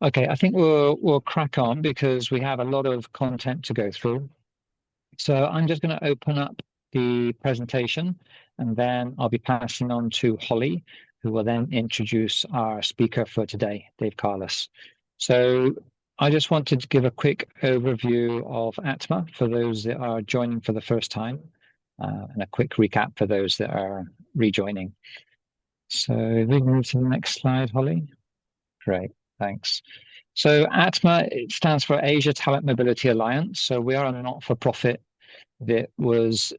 Okay, I think we'll crack on because we have a lot of content to go through. So I'm just going to open up the presentation, and then I'll be passing on to Holly, who will then introduce our speaker for today, Dave Carlos. So I just wanted to give a quick overview of ATMA for those that are joining for the first time, and a quick recap for those that are rejoining. So we can move to the next slide, Holly. Great, thanks. So ATMA, it stands for Asia Talent Mobility Alliance. So we are a not-for-profit that was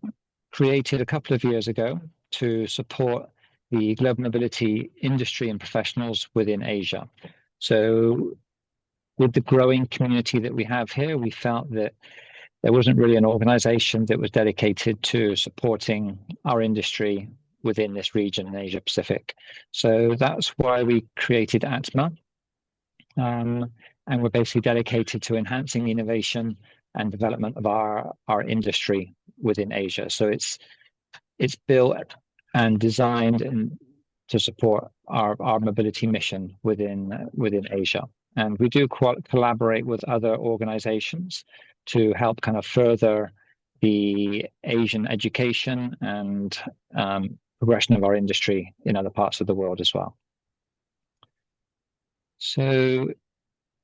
created a couple of years ago to support the global mobility industry and professionals within Asia. So with the growing community that we have here, we felt that there wasn't really an organization that was dedicated to supporting our industry within this region in Asia Pacific. So that's why we created ATMA. And we're basically dedicated to enhancing innovation and development of our industry within Asia. So it's built and designed to support our mobility mission within Asia. And we do collaborate with other organizations to help kind of further the Asian education and progression of our industry in other parts of the world as well. So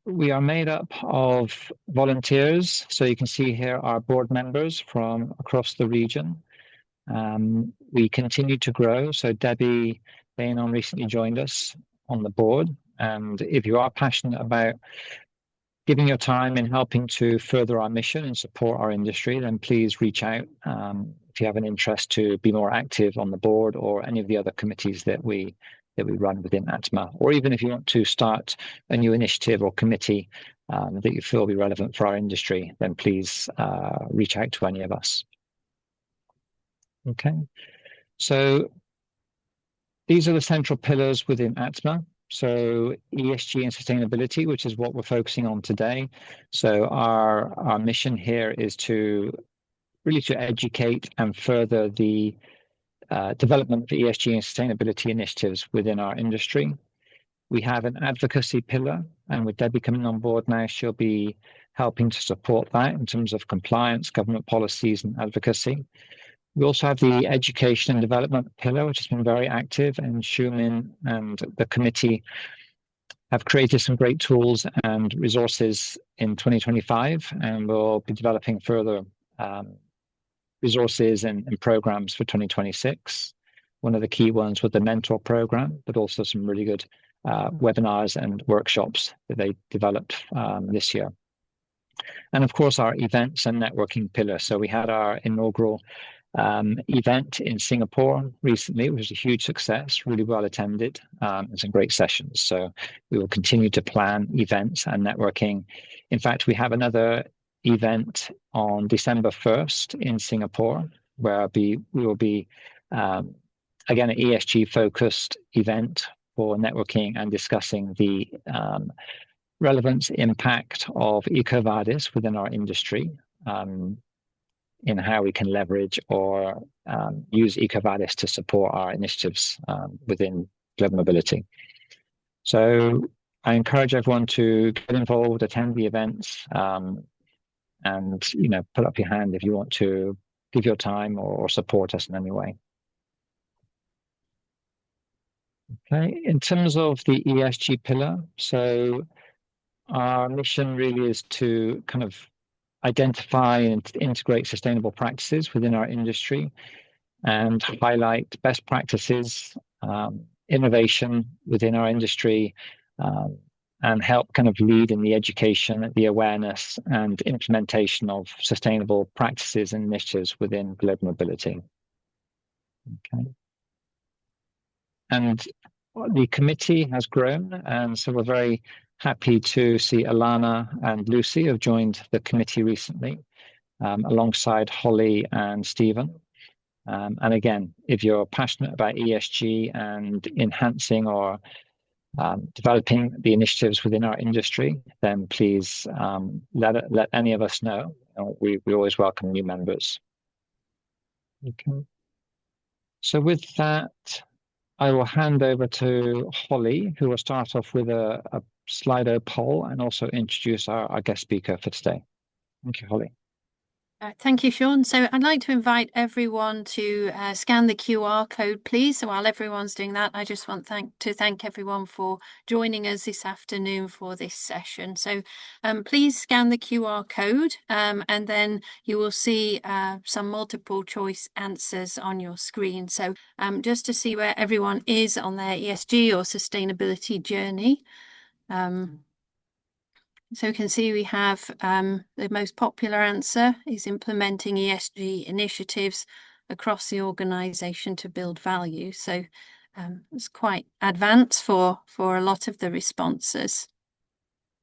we are made up of volunteers. So you can see here our board members from across the region. We continue to grow. So Debbie Bainon recently joined us on the board. And if you are passionate about giving your time in helping to further our mission and support our industry, then please reach out if you have an interest to be more active on the board or any of the other committees that we run within ATMA, or even if you want to start a new initiative or committee that you feel will be relevant for our industry, then please reach out to any of us. Okay, so these are the central pillars within ATMA. So ESG and sustainability, which is what we're focusing on today. So our mission here is to really to educate and further the development of ESG and sustainability initiatives within our industry. We have an advocacy pillar, and with Debbie coming on board now, she'll be helping to support that in terms of compliance, government policies, and advocacy. We also have the education and development pillar, which has been very active, and Shumin and the committee have created some great tools and resources in 2025, and we'll be developing further resources and programs for 2026. One of the key ones was the mentor program, but also some really good webinars and workshops that they developed this year. And of course, our events and networking pillar. So we had our inaugural event in Singapore recently, which was a huge success, really well attended, and some great sessions. So we will continue to plan events and networking. In fact, we have another event on December 1st in Singapore, where we will be, again, an ESG-focused event for networking and discussing the relevance impact of EcoVadis within our industry, in how we can leverage or use EcoVadis to support our initiatives within global mobility. So I encourage everyone to get involved, attend the events, and put up your hand if you want to give your time or support us in any way. Okay, in terms of the ESG pillar, so our mission really is to kind of identify and integrate sustainable practices within our industry and highlight best practices, innovation within our industry, and help kind of lead in the education, the awareness, and implementation of sustainable practices and initiatives within global mobility. Okay. And the committee has grown, and so we're very happy to see Alana and Lucy have joined the committee recently, alongside Holly and Stephen. And again, if you're passionate about ESG and enhancing or developing the initiatives within our industry, then please let any of us know. We always welcome new members. Okay. So with that, I will hand over to Holly, who will start off with a Slido poll and also introduce our guest speaker for today. Thank you, Holly. Thank you, Sean. So I'd like to invite everyone to scan the QR code, please. So while everyone's doing that, I just want to thank everyone for joining us this afternoon for this session. So please scan the QR code and then you will see some multiple choice answers on your screen. So just to see where everyone is on their ESG or sustainability journey. So you can see we have the most popular answer is implementing ESG initiatives across the organization to build value. So it's quite advanced for a lot of the responses.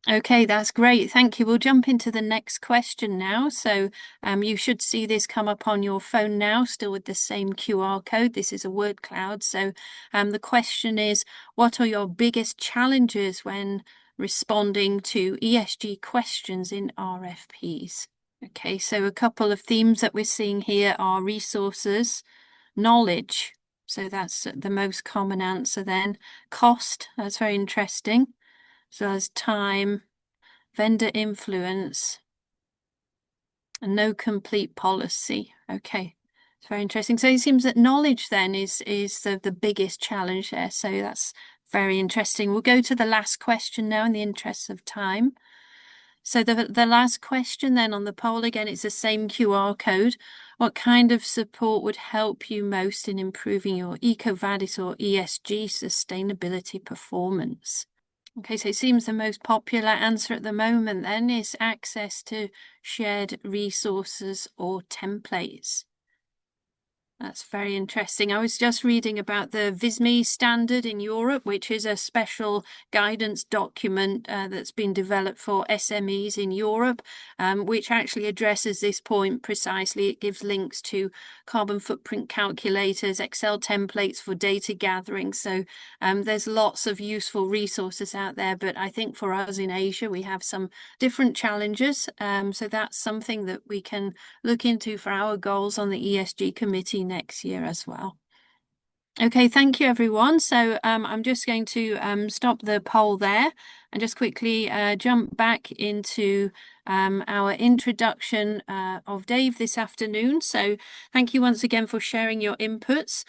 Okay, that's great. Thank you. We'll jump into the next question now. So you should see this come up on your phone now, still with the same QR code. This is a word cloud. So the question is, what are your biggest challenges when responding to ESG questions in RFPs? Okay, so a couple of themes that we're seeing here are resources, knowledge. So that's the most common answer then. Cost, that's very interesting. So there's time, vendor influence, and no complete policy. Okay, it's very interesting. So it seems that knowledge then is the biggest challenge there. So that's very interesting. We'll go to the last question now in the interest of time. So the last question then on the poll, again, it's the same QR code. What kind of support would help you most in improving your EcoVadis or ESG sustainability performance? Okay, so it seems the most popular answer at the moment then is access to shared resources or templates. That's very interesting. I was just reading about the VISME standard in Europe, which is a special guidance document that's been developed for SMEs in Europe, which actually addresses this point precisely. It gives links to carbon footprint calculators, Excel templates for data gathering. So there's lots of useful resources out there. But I think for us in Asia, we have some different challenges. So that's something that we can look into for our goals on the ESG committee next year as well. Okay, thank you everyone. So I'm just going to stop the poll there and just quickly jump back into our introduction of Dave this afternoon. So thank you once again for sharing your inputs.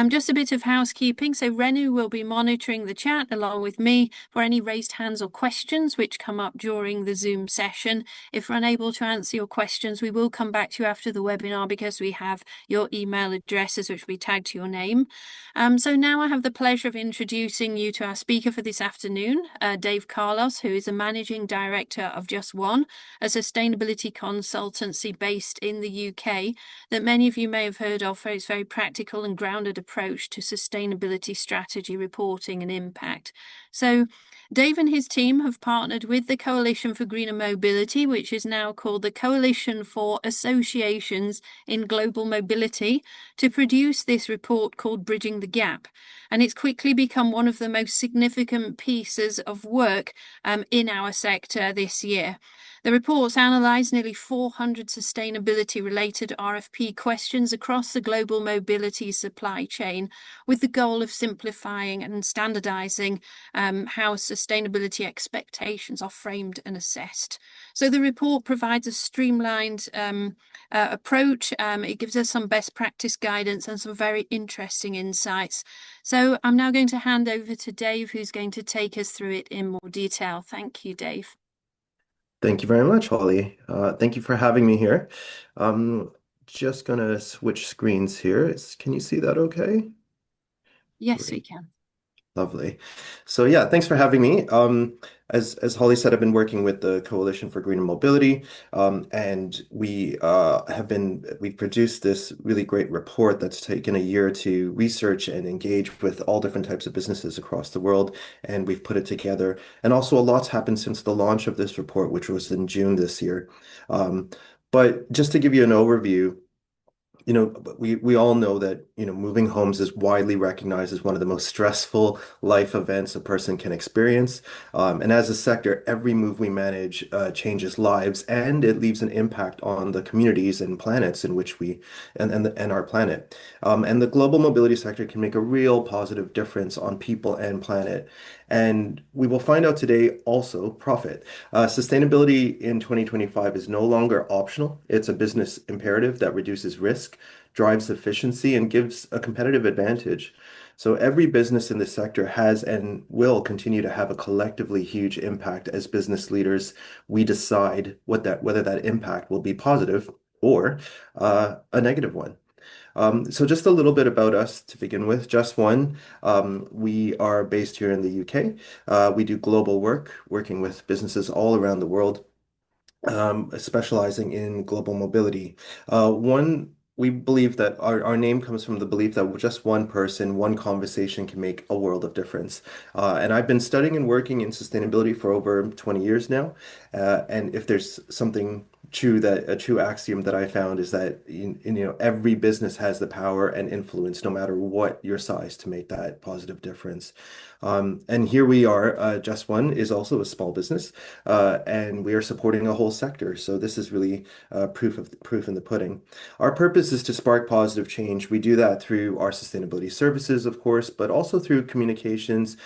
Just a bit of housekeeping. So Renu will be monitoring the chat along with me for any raised hands or questions which come up during the Zoom session. If we're unable to answer your questions, we will come back to you after the webinar because we have your email addresses which will be tagged to your name. So now I have the pleasure of introducing you to our speaker for this afternoon, Dave Carlos, who is a managing director of Just One, a sustainability consultancy based in the UK that many of you may have heard of for its very practical and grounded approach to sustainability strategy reporting and impact. So Dave and his team have partnered with the Coalition for Greener Mobility, which is now called the Coalition for Associations in Global Mobility, to produce this report called Bridging the Gap. And it's quickly become one of the most significant pieces of work in our sector this year. The reports analysed nearly 400 sustainability-related RFP questions across the global mobility supply chain with the goal of simplifying and standardising how sustainability expectations are framed and assessed. So the report provides a streamlined approach. It gives us some best practice guidance and some very interesting insights. So I'm now going to hand over to Dave, who's going to take us through it in more detail. Thank you, Dave. Thank you very much, Holly. Thank you for having me here. Just gonna switch screens here. Can you see that okay? Yes, Great. we can. Lovely. So yeah, thanks for having me. As Holly said, I've been working with the Coalition for Greener Mobility, and we've produced this really great report that's taken a year to research and engage with all different types of businesses across the world, and we've put it together. And also, a lot's happened since the launch of this report, which was in June this year. But just to give you an overview, we all know that moving homes is widely recognized as one of the most stressful life events a person can experience. And as a sector, every move we manage changes lives, and it leaves an impact on the communities and planets in which and our planet. And the global mobility sector can make a real positive difference on people and planet. And we will find out today also profit. Sustainability in 2025 is no longer optional. It's a business imperative that reduces risk, drives efficiency, and gives a competitive advantage. So every business in this sector has and will continue to have a collectively huge impact as business leaders. We decide whether that impact will be positive or a negative one. So just a little bit about us to begin with. Just One, we are based here in the UK. We do global work, working with businesses all around the world, specializing in global mobility. We believe that our name comes from the belief that just one person, one conversation can make a world of difference. And I've been studying and working in sustainability for over 20 years now. And if there's something true, that a true axiom that I found is that every business has the power and influence, no matter what your size, to make that positive difference. And here we are. Just One is also a small business, and we are supporting a whole sector. So this is really proof in the pudding. Our purpose is to spark positive change. We do that through our sustainability services, of course, but also through communications,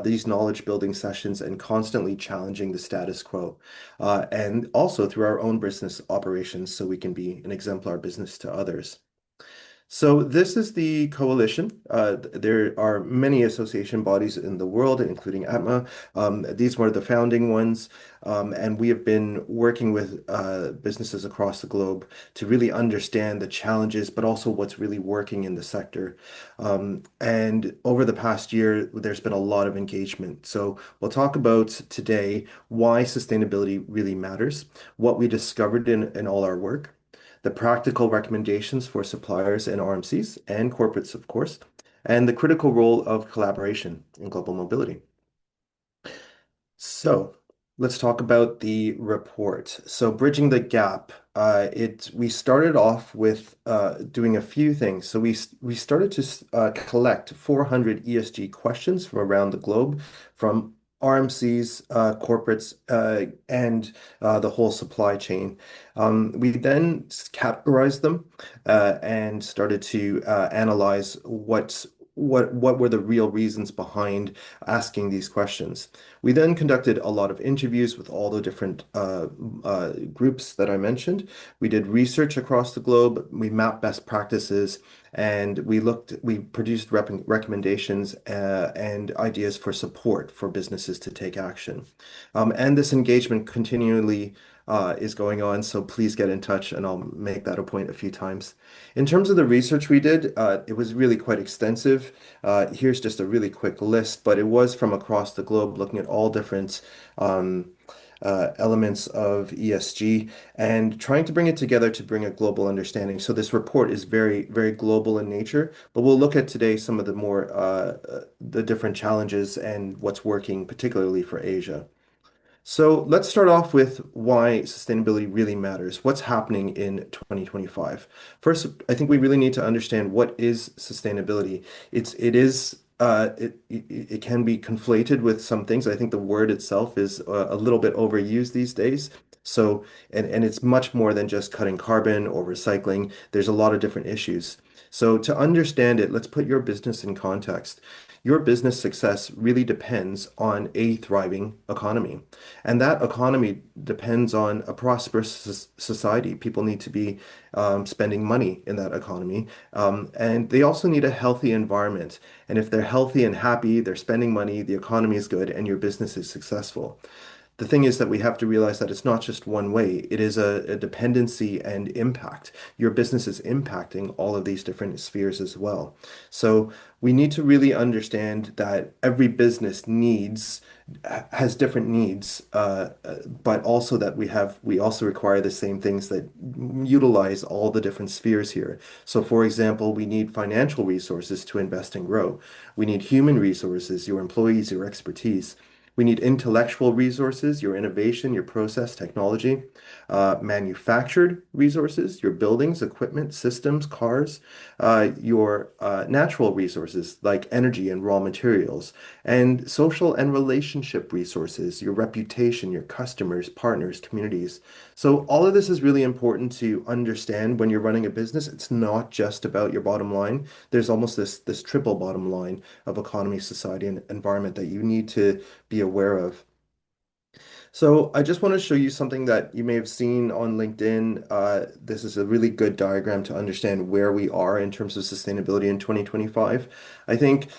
these knowledge building sessions, and constantly challenging the status quo. And also through our own business operations, so we can be an exemplar business to others. So this is the coalition. There are many association bodies in the world, including ATMA. These were the founding ones, and we have been working with businesses across the globe to really understand the challenges, but also what's really working in the sector. And over the past year, there's been a lot of engagement. So we'll talk about today why sustainability really matters, what we discovered in all our work, the practical recommendations for suppliers and RMCs and corporates, of course, and the critical role of collaboration in global mobility. So let's talk about the report. So bridging the gap, we started off with doing a few things. So we started to collect 400 ESG questions from around the globe, from RMCs, corporates, and the whole supply chain. We then categorized them and started to analyze what were the real reasons behind asking these questions. We then conducted a lot of interviews with all the different groups that I mentioned. We did research across the globe. We mapped best practices, and we produced recommendations and ideas for support for businesses to take action. And this engagement continually is going on, so please get in touch, and I'll make that a point a few times. In terms of the research we did, it was really quite extensive. Here's just a really quick list, but it was from across the globe, looking at all different elements of ESG and trying to bring it together to bring a global understanding. So this report is very, very global in nature, but we'll look at today some of the different challenges and what's working, particularly for Asia. So let's start off with why sustainability really matters. What's happening in 2025? First, I think we really need to understand what is sustainability. It can be conflated with some things. I think the word itself is a little bit overused these days. So, and it's much more than just cutting carbon or recycling. There's a lot of different issues. So to understand it, let's put your business in context. Your business success really depends on a thriving economy. And that economy depends on a prosperous society. People need to be spending money in that economy. And they also need a healthy environment. And if they're healthy and happy, they're spending money, the economy is good, and your business is successful. The thing is that we have to realize that it's not just one way. It is a dependency and impact. Your business is impacting all of these different spheres as well. So we need to really understand that every business has different needs, but also that we also require the same things that utilize all the different spheres here. So for example, we need financial resources to invest and grow. We need human resources, your employees, your expertise. We need intellectual resources, your innovation, your process, technology, manufactured resources, your buildings, equipment, systems, cars, your natural resources like energy and raw materials, and social and relationship resources, your reputation, your customers, partners, communities. So all of this is really important to understand when you're running a business. It's not just about your bottom line. There's almost this triple bottom line of economy, society, and environment that you need to be aware of. So I just want to show you something that you may have seen on LinkedIn. This is a really good diagram to understand where we are in terms of sustainability in 2025. I think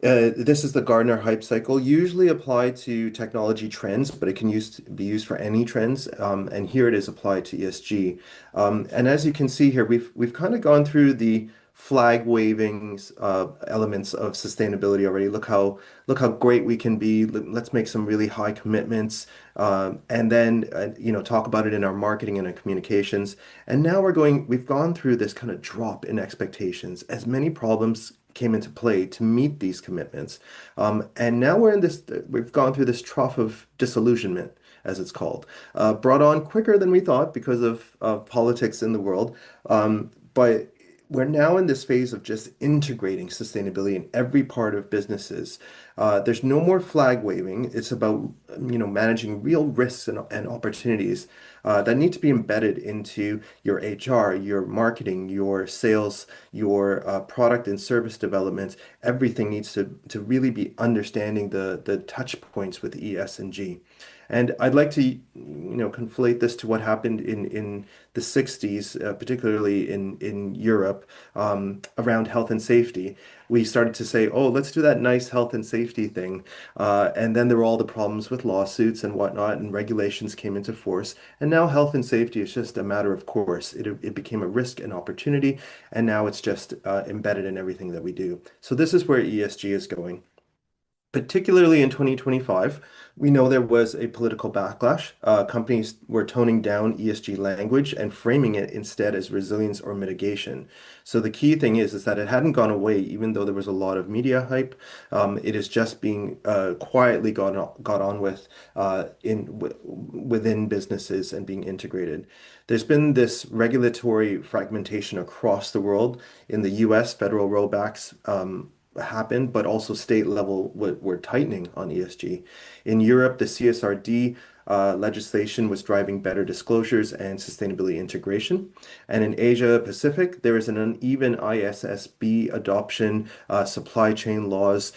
this is the Gartner hype cycle, usually applied to technology trends, but it can be used for any trends. And here it is applied to ESG. And as you can see here, we've kind of gone through the flag waving elements of sustainability already. Look how great we can be. Let's make some really high commitments, and then talk about it in our marketing and our communications. And now we've gone through this kind of drop in expectations as many problems came into play to meet these commitments. And now we've gone through this trough of disillusionment, as it's called, brought on quicker than we thought because of politics in the world. But we're now in this phase of just integrating sustainability in every part of businesses. There's no more flag waving. It's about managing real risks and opportunities that need to be embedded into your HR, your marketing, your sales, your product and service development. Everything needs to really be understanding the touch points with ES and G. And I'd like to, conflate this to what happened in the 60s, particularly in Europe, around health and safety. We started to say, oh, let's do that nice health and safety thing. And then there were all the problems with lawsuits and whatnot, and regulations came into force. And now health and safety is just a matter of course. It became a risk and opportunity, and now it's just embedded in everything that we do. So this is where ESG is going. Particularly in 2025, we know there was a political backlash. Companies were toning down ESG language and framing it instead as resilience or mitigation. So the key thing is that it hadn't gone away, even though there was a lot of media hype. It is just being quietly got on with within businesses and being integrated. There's been this regulatory fragmentation across the world. In the US, federal rollbacks happened, but also state level were tightening on ESG. In Europe, the CSRD legislation was driving better disclosures and sustainability integration. And in Asia Pacific, there is an uneven ISSB adoption, supply chain laws.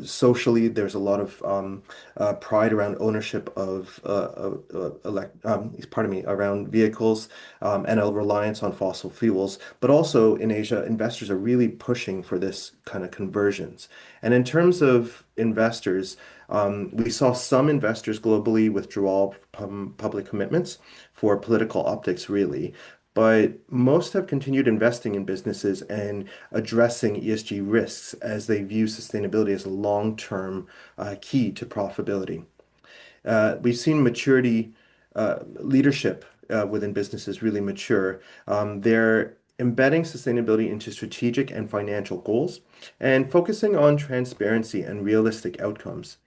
Socially, there's a lot of pride around ownership of around vehicles, and a reliance on fossil fuels. But also in Asia, investors are really pushing for this kind of conversions. And in terms of investors, we saw some investors globally withdraw from public commitments for political optics, really. But most have continued investing in businesses and addressing ESG risks as they view sustainability as a long-term key to profitability. We've seen maturity, leadership within businesses really mature. They're embedding sustainability into strategic and financial goals and focusing on transparency and realistic outcomes.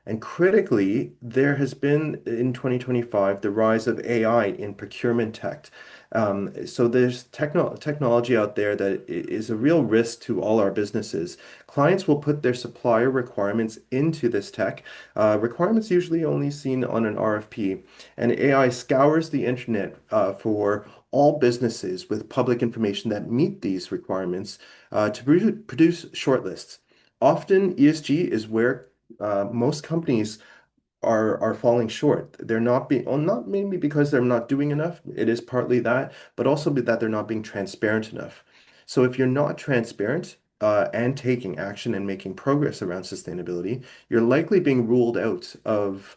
And critically, there has been in 2025 the rise of AI in procurement tech. So there's technology out there that is a real risk to all our businesses. Clients will put their supplier requirements into this tech, requirements usually only seen on an RFP, and AI scours the internet for all businesses with public information that meet these requirements to produce shortlists. Often, ESG is where most companies are falling short. They're not being, well, not mainly because they're not doing enough. It is partly that, but also that they're not being transparent enough. So if you're not transparent and taking action and making progress around sustainability, you're likely being ruled out of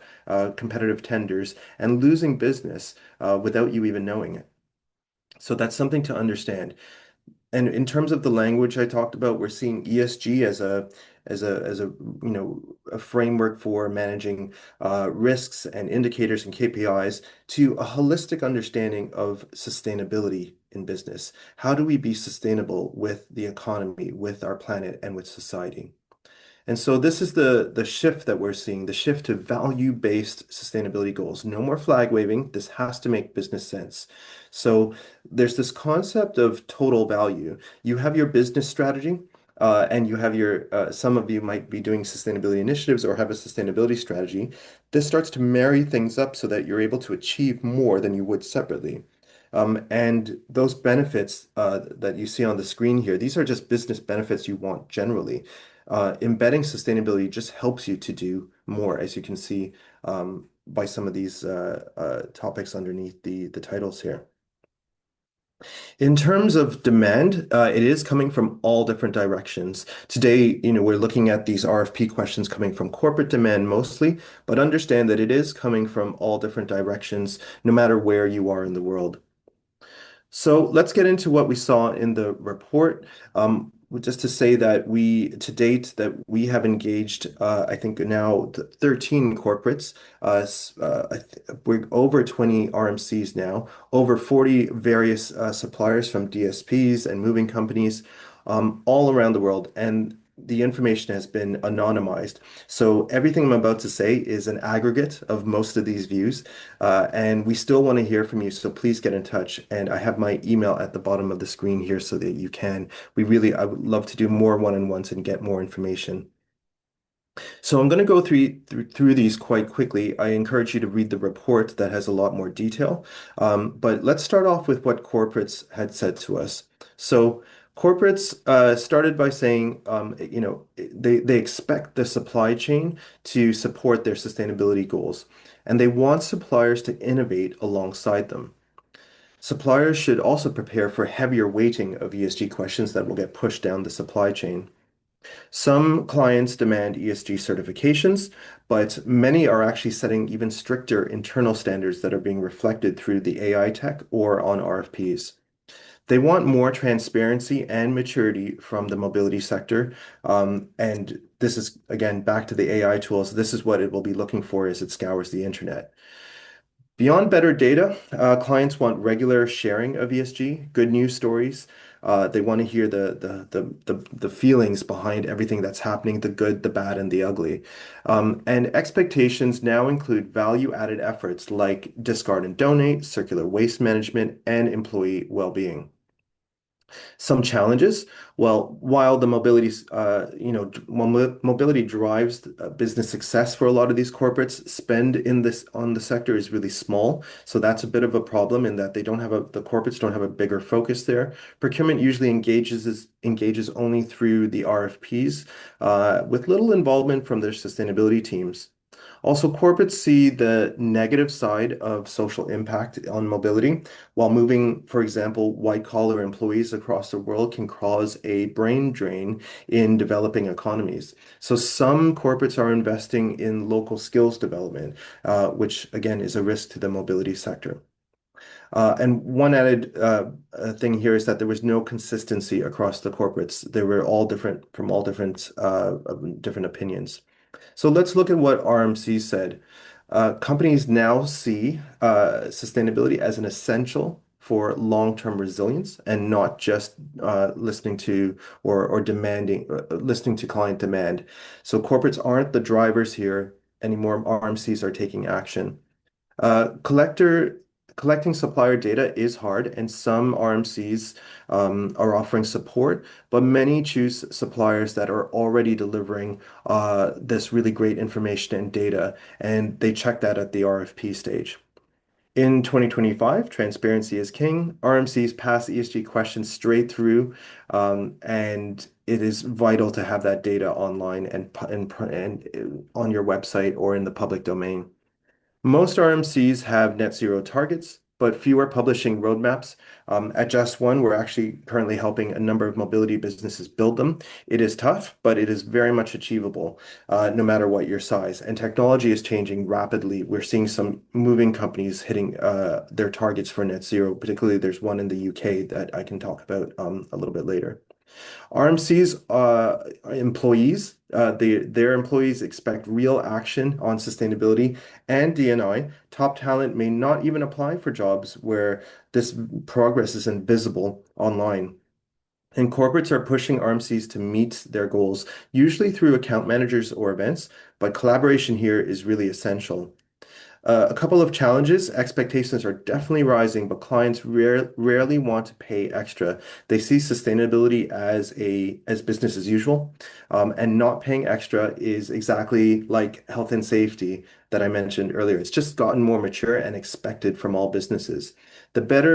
competitive tenders and losing business without you even knowing it. So that's something to understand. And in terms of the language I talked about, we're seeing ESG as a framework for managing risks and indicators and KPIs to a holistic understanding of sustainability in business. How do we be sustainable with the economy, with our planet, and with society? And so this is the shift that we're seeing, the shift to value-based sustainability goals. No more flag waving. This has to make business sense. So there's this concept of total value. You have your business strategy, and you have your, some of you might be doing sustainability initiatives or have a sustainability strategy. This starts to marry things up so that you're able to achieve more than you would separately. And those benefits that you see on the screen here, these are just business benefits you want generally. Embedding sustainability just helps you to do more, as you can see by some of these topics underneath the titles here. In terms of demand, it is coming from all different directions. Today, we're looking at these RFP questions coming from corporate demand mostly, but understand that it is coming from all different directions, no matter where you are in the world. So let's get into what we saw in the report. Just to say that to date, that we have engaged, I think now 13 corporates. We're over 20 RMCs now, over 40 various suppliers from DSPs and moving companies all around the world. And the information has been anonymized. So everything I'm about to say is an aggregate of most of these views. And we still want to hear from you, so please get in touch. And I have my email at the bottom of the screen here so that you can. I would love to do more one-on-ones and get more information. So I'm going to go through these quite quickly. I encourage you to read the report that has a lot more detail. But let's start off with what corporates had said to us. So corporates started by saying, they expect the supply chain to support their sustainability goals, and they want suppliers to innovate alongside them. Suppliers should also prepare for heavier weighting of ESG questions that will get pushed down the supply chain. Some clients demand ESG certifications, but many are actually setting even stricter internal standards that are being reflected through the AI tech or on RFPs. They want more transparency and maturity from the mobility sector. And this is, again, back to the AI tools. This is what it will be looking for as it scours the internet. Beyond better data, clients want regular sharing of ESG, good news stories. They want to hear the feelings behind everything that's happening, the good, the bad, and the ugly. And expectations now include value-added efforts like discard and donate, circular waste management, and employee well-being. Some challenges. Well, while the mobility drives business success for a lot of these corporates, spend on the sector is really small. So that's a bit of a problem in that the corporates don't have a bigger focus there. Procurement usually engages only through the RFPs, with little involvement from their sustainability teams. Also, corporates see the negative side of social impact on mobility. While moving, for example, white-collar employees across the world can cause a brain drain in developing economies. So some corporates are investing in local skills development, which again is a risk to the mobility sector. And one added thing here is that there was no consistency across the corporates. They were all different from all different opinions. So let's look at what RMC said. Companies now see sustainability as an essential for long-term resilience and not just listening to listening to client demand. So corporates aren't the drivers here anymore. RMCs are taking action. Collecting supplier data is hard, and some RMCs are offering support, but many choose suppliers that are already delivering this really great information and data, and they check that at the RFP stage. In 2025, transparency is king. RMCs pass ESG questions straight through, and it is vital to have that data online and on your website or in the public domain. Most RMCs have net zero targets, but few are publishing roadmaps. At Just One, we're actually currently helping a number of mobility businesses build them. It is tough, but it is very much achievable, no matter what your size. And technology is changing rapidly. We're seeing some moving companies hitting their targets for net zero. Particularly, there's one in the UK that I can talk about a little bit later. RMC's employees, their employees expect real action on sustainability and D&I. Top talent may not even apply for jobs where this progress is invisible online. And corporates are pushing RMCs to meet their goals, usually through account managers or events, but collaboration here is really essential. A couple of challenges. Expectations are definitely rising, but clients rarely want to pay extra. They see sustainability as business as usual, and not paying extra is exactly like health and safety that I mentioned earlier. It's just gotten more mature and expected from all businesses. The better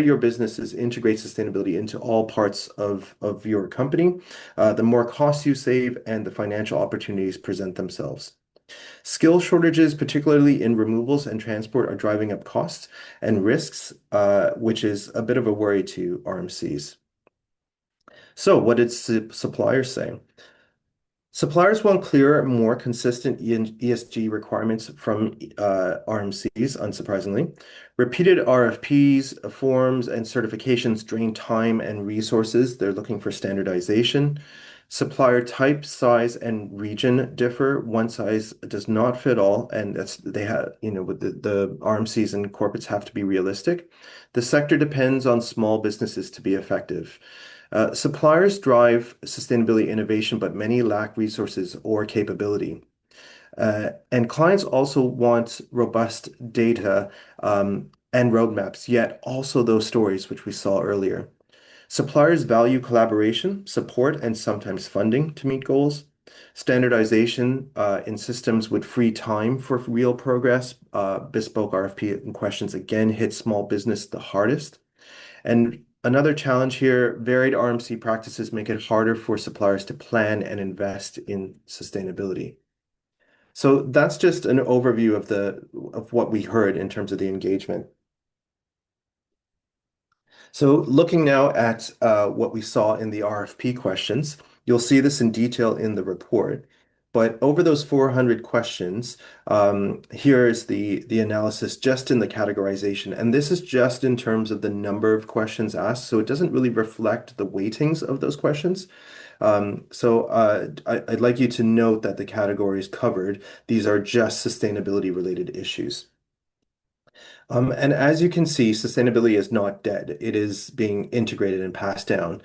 your businesses integrate sustainability into all parts of your company, the more costs you save and the financial opportunities present themselves. Skill shortages, particularly in removals and transport, are driving up costs and risks, which is a bit of a worry to RMCs. So, what did suppliers say? Suppliers want clearer, more consistent ESG requirements from RMCs, unsurprisingly. Repeated RFPs, forms, and certifications drain time and resources. They're looking for standardization. Supplier type, size, and region differ. One size does not fit all, and they have, with the RMCs and corporates have to be realistic. The sector depends on small businesses to be effective. Suppliers drive sustainability innovation, but many lack resources or capability. And clients also want robust data and roadmaps, yet also those stories, which we saw earlier. Suppliers value collaboration, support, and sometimes funding to meet goals. Standardization in systems would free time for real progress. Bespoke RFP and questions again hit small business the hardest. And another challenge here, varied RMC practices make it harder for suppliers to plan and invest in sustainability. So that's just an overview of what we heard in terms of the engagement. So looking now at what we saw in the RFP questions, you'll see this in detail in the report. But over those 400 questions, here is the analysis just in the categorization. And this is just in terms of the number of questions asked. So it doesn't really reflect the weightings of those questions. I'd like you to note that the categories covered, these are just sustainability related issues. And as you can see, sustainability is not dead. It is being integrated and passed down.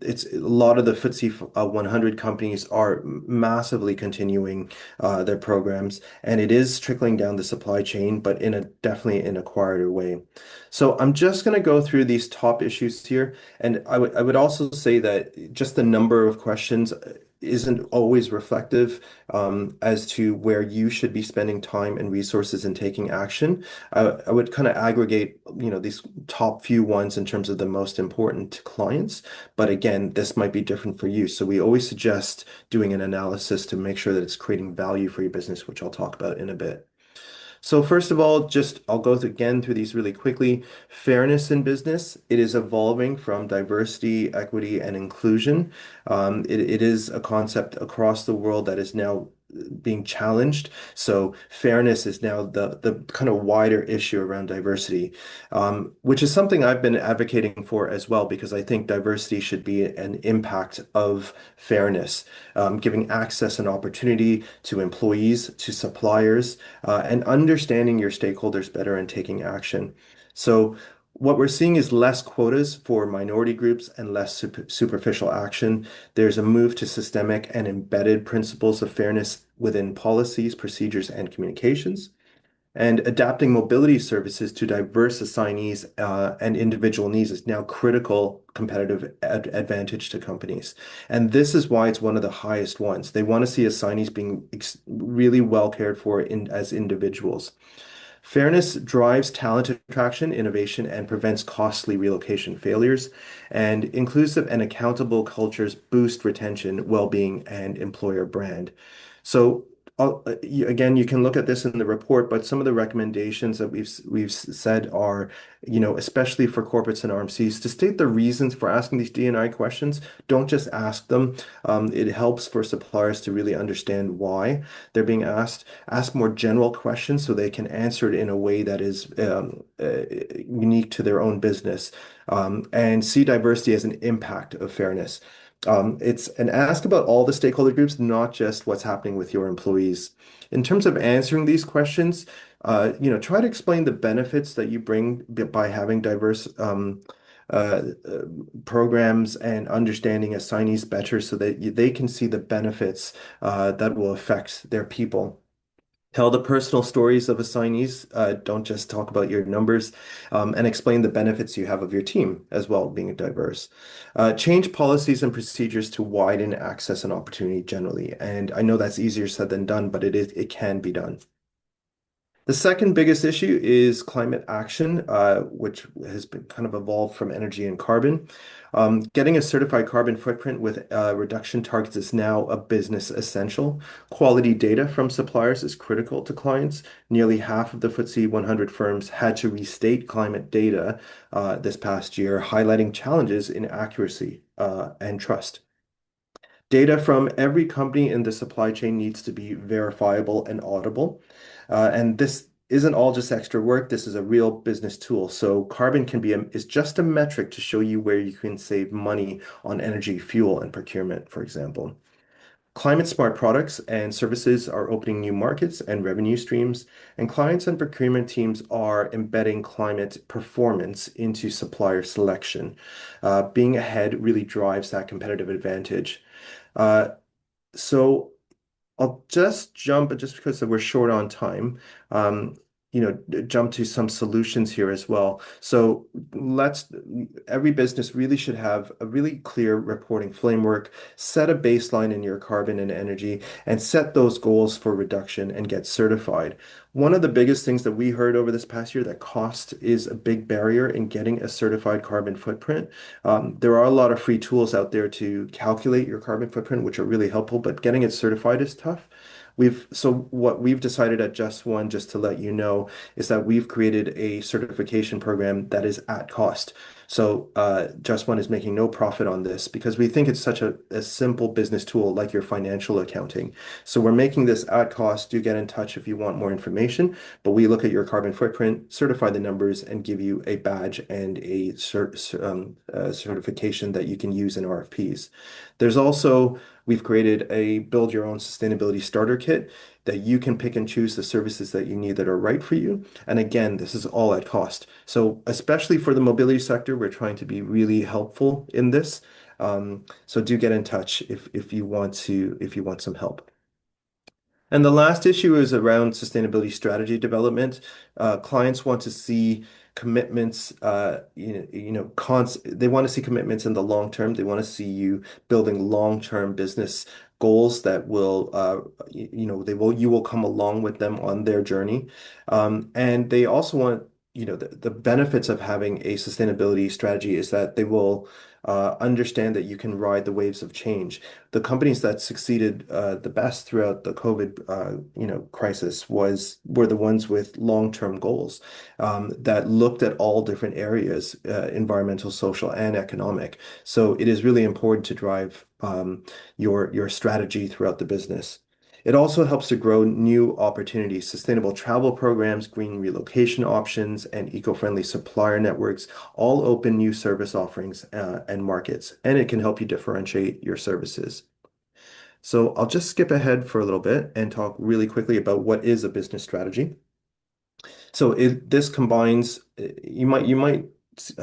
It's a lot of the FTSE 100 companies are massively continuing their programs, and it is trickling down the supply chain, but definitely in a quieter way. So I'm just going to go through these top issues here, and I would also say that just the number of questions isn't always reflective as to where you should be spending time and resources and taking action. I would kind of aggregate, these top few ones in terms of the most important to clients. But again, this might be different for you. So we always suggest doing an analysis to make sure that it's creating value for your business, which I'll talk about in a bit. So first of all, I'll go again through these really quickly. Fairness in business, it is evolving from diversity, equity, and inclusion. It is a concept across the world that is now being challenged. So fairness is now the kind of wider issue around diversity, which is something I've been advocating for as well, because I think diversity should be an impact of fairness, giving access and opportunity to employees, to suppliers, and understanding your stakeholders better and taking action. So what we're seeing is less quotas for minority groups and less superficial action. There's a move to systemic and embedded principles of fairness within policies, procedures, and communications. And adapting mobility services to diverse assignees and individual needs is now critical competitive advantage to companies. And this is why it's one of the highest ones. They want to see assignees being really well cared for as individuals. Fairness drives talent attraction, innovation, and prevents costly relocation failures. And inclusive and accountable cultures boost retention, well-being, and employer brand. So again, you can look at this in the report, but some of the recommendations that we've said are, especially for corporates and RMCs, to state the reasons for asking these D&I questions. Don't just ask them. It helps for suppliers to really understand why they're being asked. Ask more general questions so they can answer it in a way that is unique to their own business, and see diversity as an impact of fairness. It's an ask about all the stakeholder groups, not just what's happening with your employees. In terms of answering these questions, try to explain the benefits that you bring by having diverse programs and understanding assignees better so that they can see the benefits that will affect their people. Tell the personal stories of assignees. Don't just talk about your numbers, and explain the benefits you have of your team as well, being diverse. Change policies and procedures to widen access and opportunity generally. And I know that's easier said than done, but it can be done. The second biggest issue is climate action, which has been kind of evolved from energy and carbon. Getting a certified carbon footprint with reduction targets is now a business essential. Quality data from suppliers is critical to clients. Nearly half of the FTSE 100 firms had to restate climate data this past year, highlighting challenges in accuracy and trust. Data from every company in the supply chain needs to be verifiable and audible. And this isn't all just extra work. This is a real business tool. So carbon is just a metric to show you where you can save money on energy, fuel, and procurement, for example. Climate smart products and services are opening new markets and revenue streams, and clients and procurement teams are embedding climate performance into supplier selection. Being ahead really drives that competitive advantage. So I'll just jump, just because we're short on time, um, jump to some solutions here as well. So every business really should have a really clear reporting framework, set a baseline in your carbon and energy, and set those goals for reduction and get certified. One of the biggest things that we heard over this past year, that cost is a big barrier in getting a certified carbon footprint. There are a lot of free tools out there to calculate your carbon footprint, which are really helpful, but getting it certified is tough. So what we've decided at Just One, just to let you know, is that we've created a certification program that is at cost. So Just One is making no profit on this because we think it's such a simple business tool like your financial accounting. So we're making this at cost. Do get in touch if you want more information, but we look at your carbon footprint, certify the numbers, and give you a badge and a certification that you can use in RFPs. We've created a build your own sustainability starter kit that you can pick and choose the services that you need that are right for you. And again, this is all at cost. So especially for the mobility sector, we're trying to be really helpful in this. So do get in touch if you want some help. And the last issue is around sustainability strategy development. Clients want to see commitments, they want to see commitments in the long term. They want to see you building long-term business goals that you will come along with them on their journey. And they also want, the benefits of having a sustainability strategy is that they will understand that you can ride the waves of change. The companies that succeeded the best throughout the COVID crisis were the ones with long-term goals that looked at all different areas, environmental, social, and economic. So it is really important to drive your strategy throughout the business. It also helps to grow new opportunities, sustainable travel programs, green relocation options, and eco-friendly supplier networks all open new service offerings and markets, and it can help you differentiate your services. So I'll just skip ahead for a little bit and talk really quickly about what is a business strategy. So this combines, you might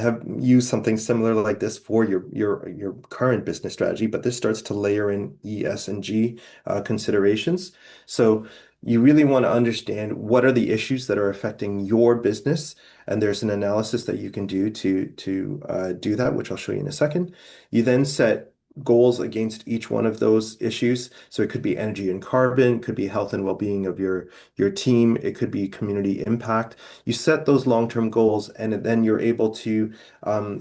have used something similar like this for your current business strategy, but this starts to layer in E, S, and G considerations. So you really want to understand what are the issues that are affecting your business, and there's an analysis that you can do to do that, which I'll show you in a second. You then set goals against each one of those issues. So it could be energy and carbon, it could be health and well-being of your team, it could be community impact. You set those long-term goals, and then you're able to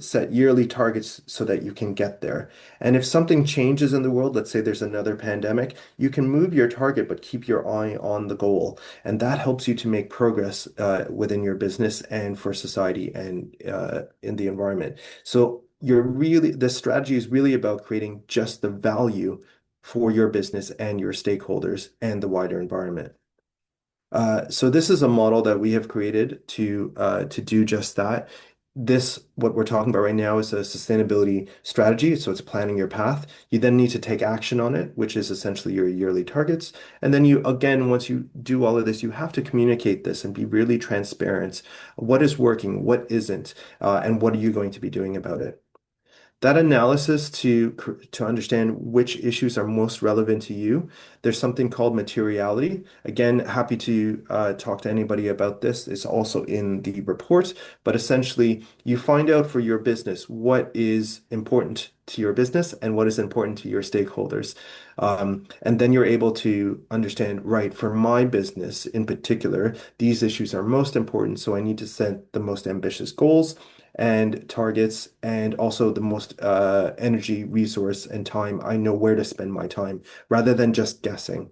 set yearly targets so that you can get there. And if something changes in the world, let's say there's another pandemic, you can move your target, but keep your eye on the goal. And that helps you to make progress within your business and for society and in the environment. So the strategy is really about creating just the value for your business and your stakeholders and the wider environment. So this is a model that we have created to do just that. what we're talking about right now is a sustainability strategy. So it's planning your path. You then need to take action on it, which is essentially your yearly targets. And then you, again, once you do all of this, you have to communicate this and be really transparent. What is working? What isn't? And what are you going to be doing about it? That analysis to understand which issues are most relevant to you. There's something called materiality. Again, happy to talk to anybody about this. It's also in the report, but essentially you find out for your business what is important to your business and what is important to your stakeholders. And then you're able to understand, right, for my business in particular, these issues are most important. So I need to set the most ambitious goals and targets, and also the most energy, resource, and time. I know where to spend my time rather than just guessing.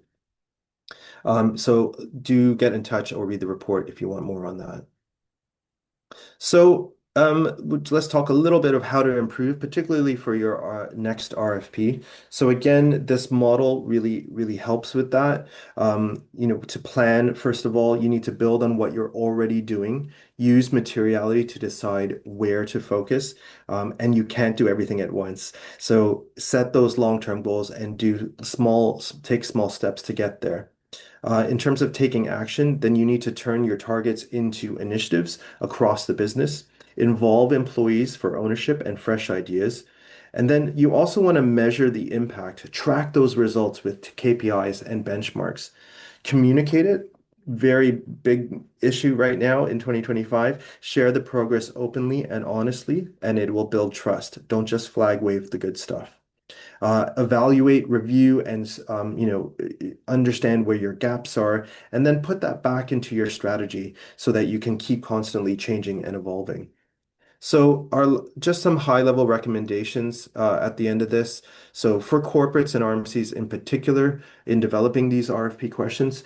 So do get in touch or read the report if you want more on that. So let's talk a little bit of how to improve, particularly for your next RFP. So again, this model really helps with that. To plan, first of all, you need to build on what you're already doing. Use materiality to decide where to focus, and you can't do everything at once. So set those long-term goals and take small steps to get there. In terms of taking action, then you need to turn your targets into initiatives across the business, involve employees for ownership and fresh ideas. And then you also want to measure the impact, track those results with KPIs and benchmarks. Communicate it, very big issue right now in 2025. Share the progress openly and honestly, and it will build trust. Don't just flag wave the good stuff. Evaluate, review, and understand where your gaps are, and then put that back into your strategy so that you can keep constantly changing and evolving. So are just some high-level recommendations at the end of this. So for corporates and RMCs in particular, in developing these RFP questions,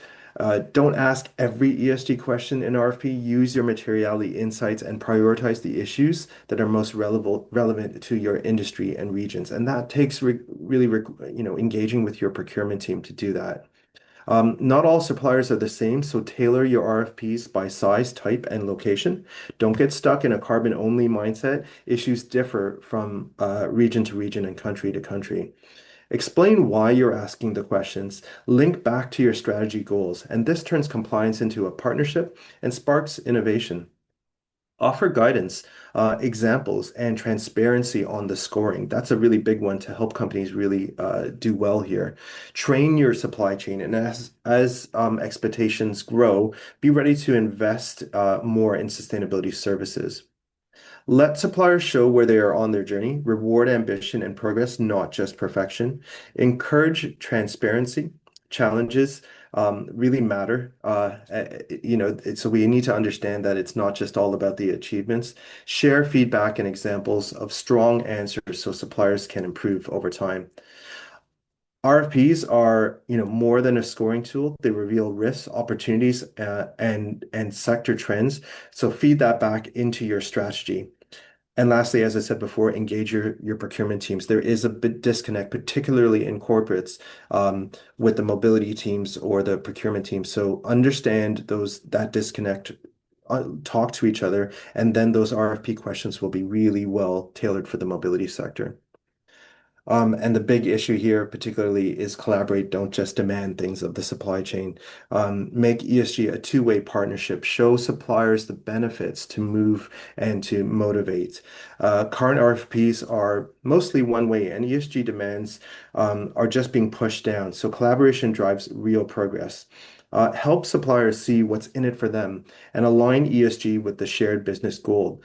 don't ask every ESG question in RFP. Use your materiality insights and prioritize the issues that are most relevant to your industry and regions. And that takes really engaging with your procurement team to do that. Not all suppliers are the same, so tailor your RFPs by size, type, and location. Don't get stuck in a carbon-only mindset. Issues differ from region to region and country to country. Explain why you're asking the questions, link back to your strategy goals, and this turns compliance into a partnership and sparks innovation. Offer guidance, examples, and transparency on the scoring. That's a really big one to help companies really do well here. Train your supply chain, and as expectations grow, be ready to invest more in sustainability services. Let suppliers show where they are on their journey, reward ambition and progress, not just perfection. Encourage transparency. Challenges really matter. So we need to understand that it's not just all about the achievements. Share feedback and examples of strong answers so suppliers can improve over time. RFPs are, more than a scoring tool. They reveal risks, opportunities, and sector trends. So feed that back into your strategy. And lastly, as I said before, engage your procurement teams. There is a bit disconnect, particularly in corporates, with the mobility teams or the procurement teams. So understand that disconnect, talk to each other, and then those RFP questions will be really well tailored for the mobility sector. And the big issue here, particularly, is collaborate, don't just demand things of the supply chain. Make ESG a two-way partnership. Show suppliers the benefits to move and to motivate. Current RFPs are mostly one way, and ESG demands are just being pushed down. So collaboration drives real progress. Help suppliers see what's in it for them and align ESG with the shared business goals.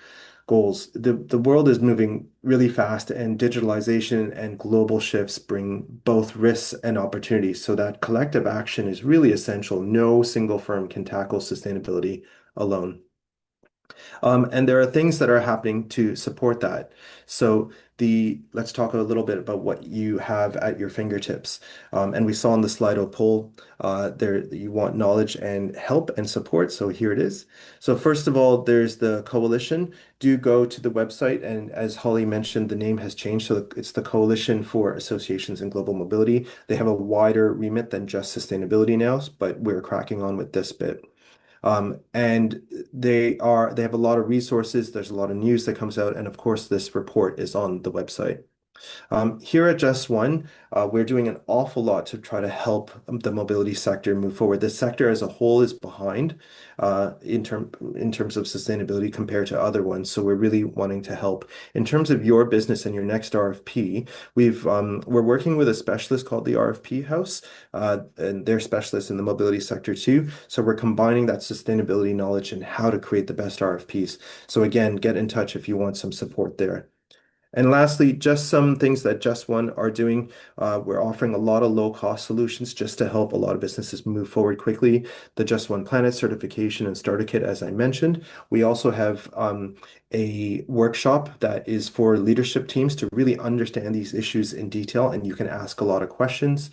The world is moving really fast, and digitalization and global shifts bring both risks and opportunities. So that collective action is really essential. No single firm can tackle sustainability alone. And there are things that are happening to support that. So let's talk a little bit about what you have at your fingertips. And we saw on the Slido poll there you want knowledge and help and support. So here it is. So first of all, there's the coalition. Do go to the website, and as Holly mentioned, the name has changed. So it's the Coalition for Associations in Global Mobility. They have a wider remit than just sustainability now, but we're cracking on with this bit. And they have a lot of resources. There's a lot of news that comes out, and of course, this report is on the website. Here at Just One, we're doing an awful lot to try to help the mobility sector move forward. The sector as a whole is behind in terms of sustainability compared to other ones. So we're really wanting to help. In terms of your business and your next RFP, we're working with a specialist called the RFP House, and they're specialists in the mobility sector too. So we're combining that sustainability knowledge and how to create the best RFPs. So again, get in touch if you want some support there. And lastly, just some things that Just One are doing. We're offering a lot of low-cost solutions just to help a lot of businesses move forward quickly. The Just One Planet certification and starter kit, as I mentioned. We also have a workshop that is for leadership teams to really understand these issues in detail, and you can ask a lot of questions.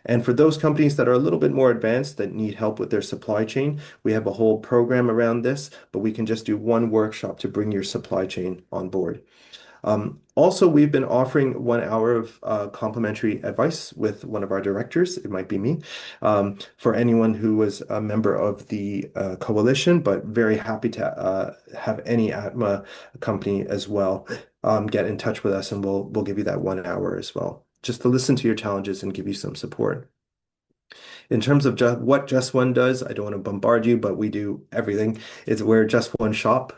And for those companies that are a little bit more advanced that need help with their supply chain, we have a whole program around this, but we can just do one workshop to bring your supply chain on board. Also, we've been offering 1 hour of complimentary advice with one of our directors. It might be me, for anyone who was a member of the coalition, but very happy to have any ATMA company as well get in touch with us, and we'll give you that 1 hour as well, just to listen to your challenges and give you some support. In terms of what Just One does, I don't want to bombard you, but we do everything. We're Just One shop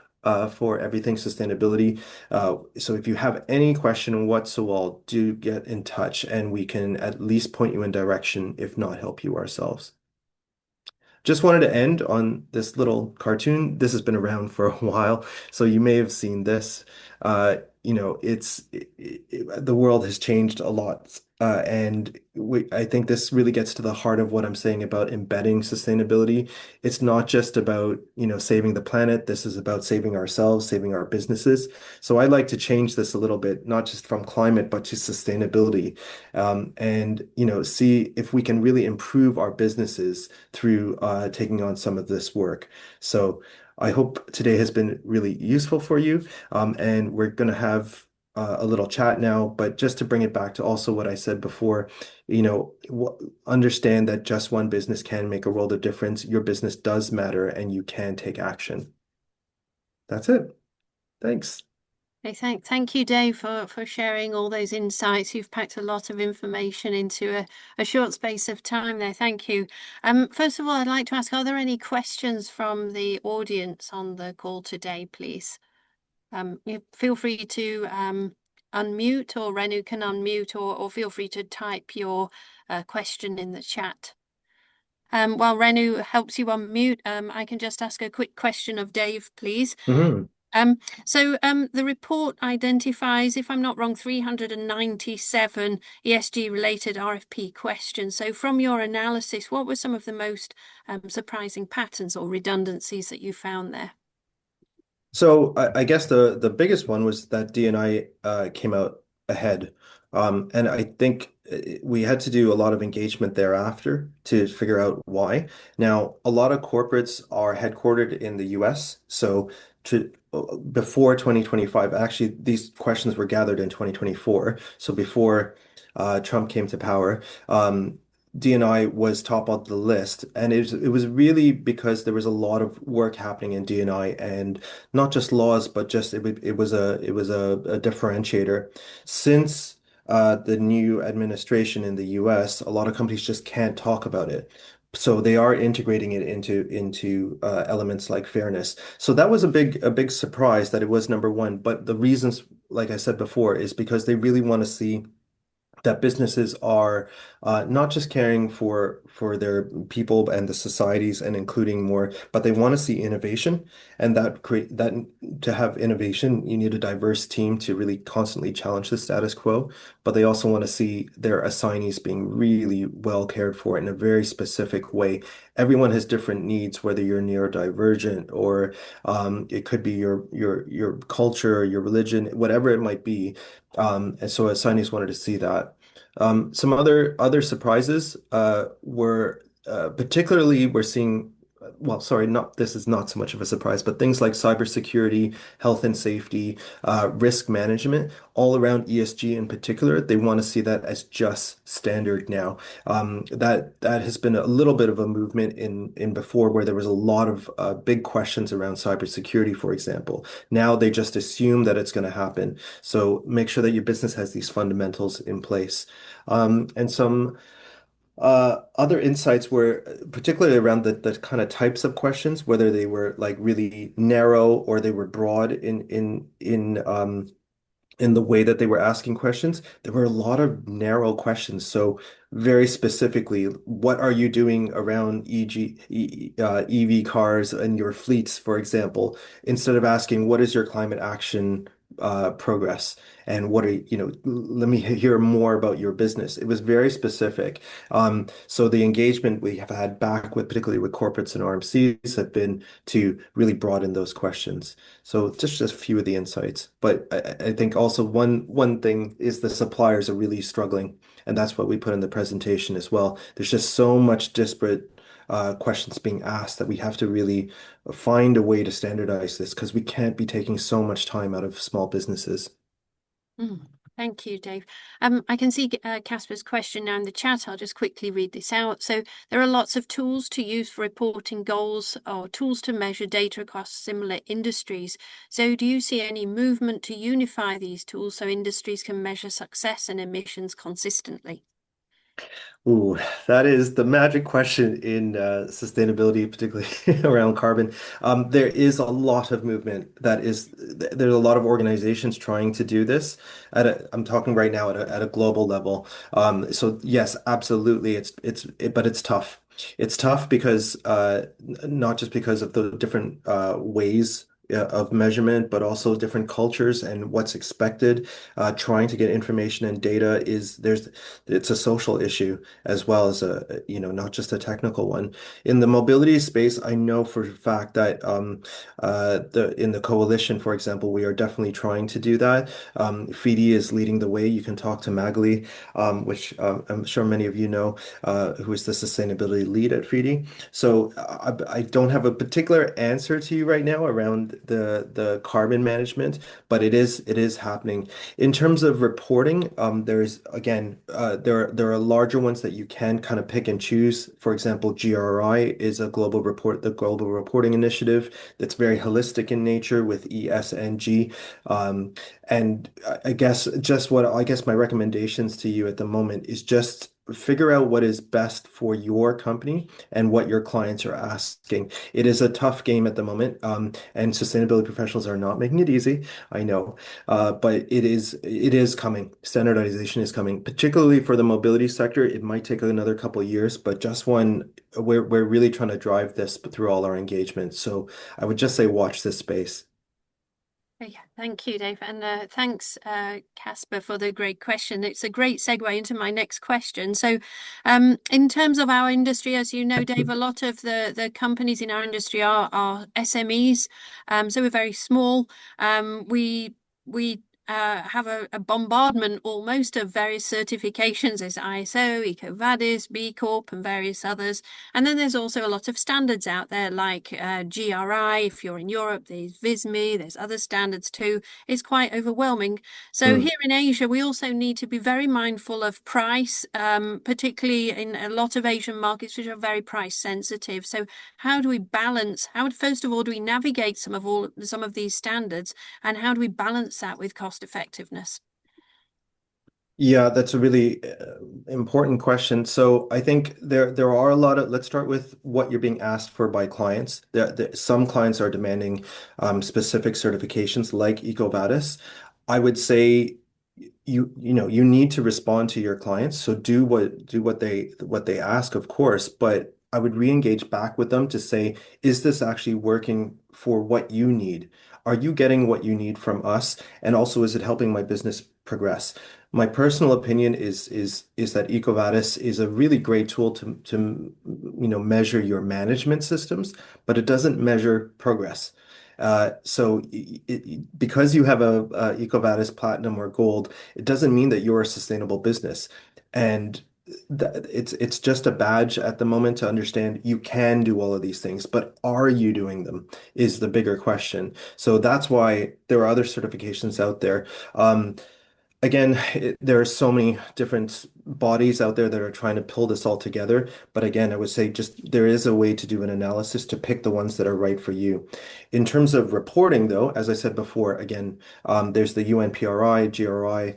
for everything sustainability. So if you have any question whatsoever, do get in touch and we can at least point you in direction, if not help you ourselves. Just wanted to end on this little cartoon. This has been around for a while, so you may have seen this. The world has changed a lot, and I think this really gets to the heart of what I'm saying about embedding sustainability. It's not just about, saving the planet. This is about saving ourselves, saving our businesses. So I like to change this a little bit, not just from climate, but to sustainability, and see if we can really improve our businesses through taking on some of this work. So I hope today has been really useful for you. And we're going to have a little chat now, but just to bring it back to also what I said before, understand that just one business can make a world of difference. Your business does matter and you can take action. That's it. Thanks. Okay, thank you, Dave, for sharing all those insights. You've packed a lot of information into a short space of time there. Thank you. First of all, I'd like to ask, are there any questions from the audience on the call today, please? Feel free to unmute, or Renu can unmute, or feel free to type your question in the chat. While Renu helps you unmute, I can just ask a quick question of Dave, please. Mm-hmm. So the report identifies, if I'm not wrong, 397 ESG-related RFP questions. So from your analysis, what were some of the most surprising patterns or redundancies that you found there? So I guess the biggest one was that D&I came out ahead. And I think we had to do a lot of engagement thereafter to figure out why. Now, a lot of corporates are headquartered in the US. So before 2025, actually, these questions were gathered in 2024. So before Trump came to power, D&I was top of the list. And it was really because there was a lot of work happening in D&I, and not just laws, but just it was a differentiator. Since the new administration in the US, a lot of companies just can't talk about it. So they are integrating it into elements like fairness. So that was a big surprise that it was number one. But the reasons, like I said before, is because they really want to see that businesses are not just caring for their people and the societies and including more, but they want to see innovation, and that to have innovation, you need a diverse team to really constantly challenge the status quo. But they also want to see their assignees being really well cared for in a very specific way. Everyone has different needs, whether you're neurodivergent or it could be your culture, your religion, whatever it might be. And so assignees wanted to see that. Some other surprises were particularly we're seeing well, sorry, not this is not so much of a surprise, but things like cybersecurity, health and safety, risk management, all around ESG in particular, they want to see that as just standard now. That has been a little bit of a movement in before, where there was a lot of big questions around cybersecurity, for example. Now they just assume that it's going to happen. So make sure that your business has these fundamentals in place. And some other insights were particularly around the kind of types of questions, whether they were like really narrow or they were broad in the way that they were asking questions. There were a lot of narrow questions. So very specifically, what are you doing around EV cars and your fleets, for example, instead of asking what is your climate action progress and what are let me hear more about your business. It was very specific. So the engagement we have had back with, particularly with corporates and RMCs, have been to really broaden those questions. So just a few of the insights. But I think also one thing is the suppliers are really struggling, and that's what we put in the presentation as well. There's just so much disparate questions being asked that we have to really find a way to standardize this, because we can't be taking so much time out of small businesses. Thank you, Dave. I can see Casper's question now in the chat. I'll just quickly read this out. So there are lots of tools to use for reporting goals or tools to measure data across similar industries. So do you see any movement to unify these tools so industries can measure success and emissions consistently? Ooh, that is the magic question in sustainability, particularly around carbon. There is a lot of movement there's a lot of organizations trying to do this I'm talking right now at a global level. So yes, absolutely. But it's tough. It's tough because not just because of the different ways of measurement, but also different cultures and what's expected. Trying to get information and data it's a social issue as well as not just a technical one. In the mobility space, I know for a fact that in the coalition, for example, we are definitely trying to do that. FIDI is leading the way. You can talk to Magali, which I'm sure many of you know, who is the sustainability lead at FIDI. So I don't have a particular answer to you right now around the carbon management, but it is happening. In terms of reporting, there's again there are larger ones that you can kind of pick and choose. For example, GRI is the Global Reporting Initiative, that's very holistic in nature with ESG. And I guess my recommendations to you at the moment is just figure out what is best for your company and what your clients are asking. It is a tough game at the moment, and sustainability professionals are not making it easy, I know, but it is coming. Standardization is coming, particularly for the mobility sector. It might take another couple of years, but we're really trying to drive this through all our engagements. So I would just say watch this space. Yeah, thank you, Dave. And thanks, Casper, for the great question. It's a great segue into my next question. So in terms of our industry, as you know, Dave, a lot of the companies in our industry are SMEs. So we're very small. We have a bombardment almost of various certifications. There's ISO, EcoVadis, B Corp, and various others. And then there's also a lot of standards out there like GRI. If you're in Europe, there's VISME, there's other standards too. It's quite overwhelming. So here in Asia, we also need to be very mindful of price, particularly in a lot of Asian markets, which are very price sensitive. So how do we balance, first of all, do we navigate some of these standards, and how do we balance that with cost effectiveness? Yeah, that's a really important question. So I think there are let's start with what you're being asked for by clients. Some clients are demanding specific certifications like EcoVadis. I would say you need to respond to your clients. So do what they ask, of course, but I would re-engage back with them to say, is this actually working for what you need? Are you getting what you need from us? And also, is it helping my business progress? My personal opinion is that EcoVadis is a really great tool to measure your management systems, but it doesn't measure progress. So because you have a EcoVadis Platinum or Gold, it doesn't mean that you're a sustainable business. And it's just a badge at the moment to understand you can do all of these things, but are you doing them is the bigger question. So that's why there are other certifications out there. Again, there are so many different bodies out there that are trying to pull this all together. But again, I would say just there is a way to do an analysis to pick the ones that are right for you. In terms of reporting, though, as I said before, again, there's the UNPRI, GRI.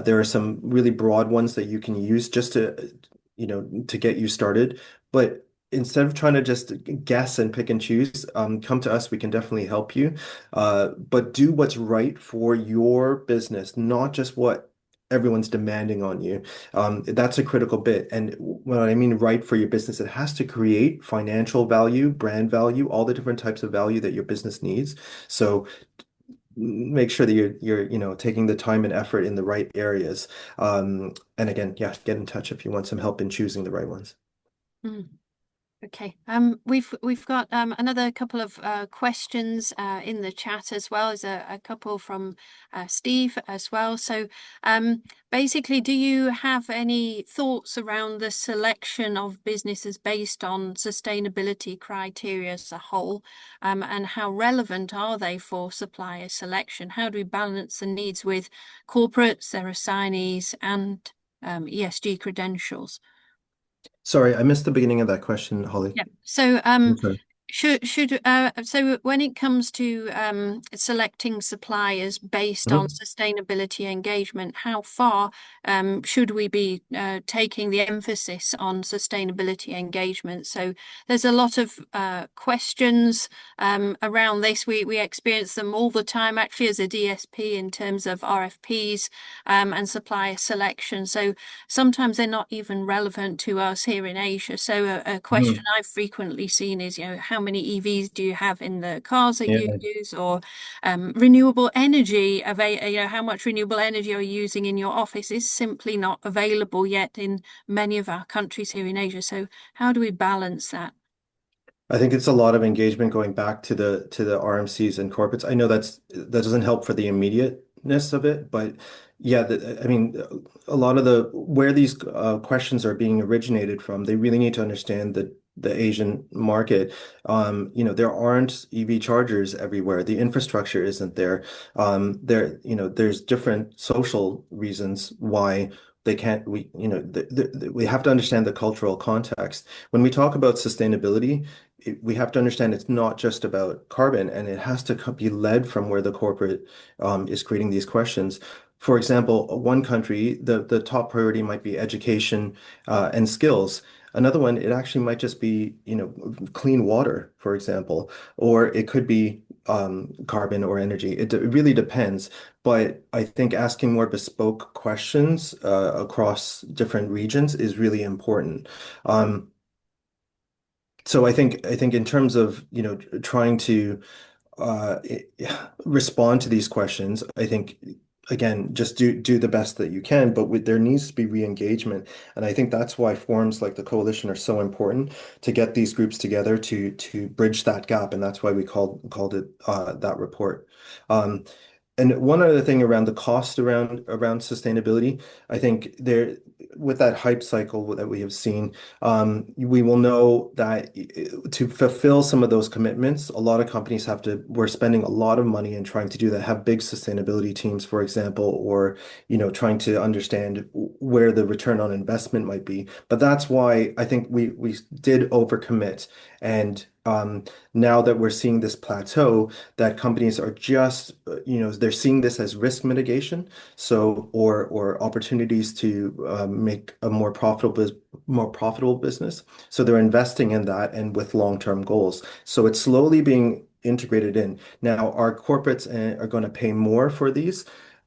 There are some really broad ones that you can use just to get you started. But instead of trying to just guess and pick and choose, come to us. We can definitely help you. But do what's right for your business, not just what everyone's demanding on you. That's a critical bit. And when I mean right for your business, it has to create financial value, brand value, all the different types of value that your business needs. So make sure that you're taking the time and effort in the right areas. And again, yeah, get in touch if you want some help in choosing the right ones. Mm. Okay, we've got another couple of questions in the chat as well as a couple from Steve as well. So basically, do you have any thoughts around the selection of businesses based on sustainability criteria as a whole, and how relevant are they for supplier selection? How do we balance the needs with corporates, their assignees, and ESG credentials? Sorry, I missed the beginning of that question, Holly. Yeah. So I'm sorry. so when it comes to selecting suppliers based on Mhm. sustainability engagement, how far should we be taking the emphasis on sustainability engagement? So there's a lot of questions around this. We experience them all the time actually as a DSP in terms of RFPs and supplier selection. So sometimes they're not even relevant to us here in Asia. So a question Mhm. I've frequently seen is, how many EVs do you have in the cars that Yeah. you use, or renewable energy? How much renewable energy are you using in your office is simply not available yet in many of our countries here in Asia. So how do we balance that? I think it's a lot of engagement going back to the RMCs and corporates. I know that doesn't help for the immediateness of it, but yeah, I mean, a lot of where these questions are being originated from, they really need to understand the Asian market. There aren't EV chargers everywhere. The infrastructure isn't there. There's different social reasons why they can't. We have to understand the cultural context. When we talk about sustainability, we have to understand it's not just about carbon, and it has to be led from where the corporate is creating these questions. For example, one country, the top priority might be education and skills. Another one, it actually might just be, clean water, for example, or it could be carbon or energy. It really depends. But I think asking more bespoke questions across different regions is really important. So I think in terms of, trying to uh, respond to these questions, I think again, just do the best that you can, but there needs to be re-engagement. And I think that's why forums like the coalition are so important to get these groups together to bridge that gap. And that's why we called it that report. Um, and one other thing around the cost around sustainability, I think there with that hype cycle that we have seen, we will know that to fulfill some of those commitments, a lot of companies we're spending a lot of money in trying to do that, have big sustainability teams, for example, or trying to understand where the return on investment might be. But that's why I think we did overcommit. And now that we're seeing this plateau, that companies are just, they're seeing this as risk mitigation, so or opportunities to make a more profitable business. So they're investing in that and with long-term goals. So it's slowly being integrated in. Now, our corporates are going to pay more for these.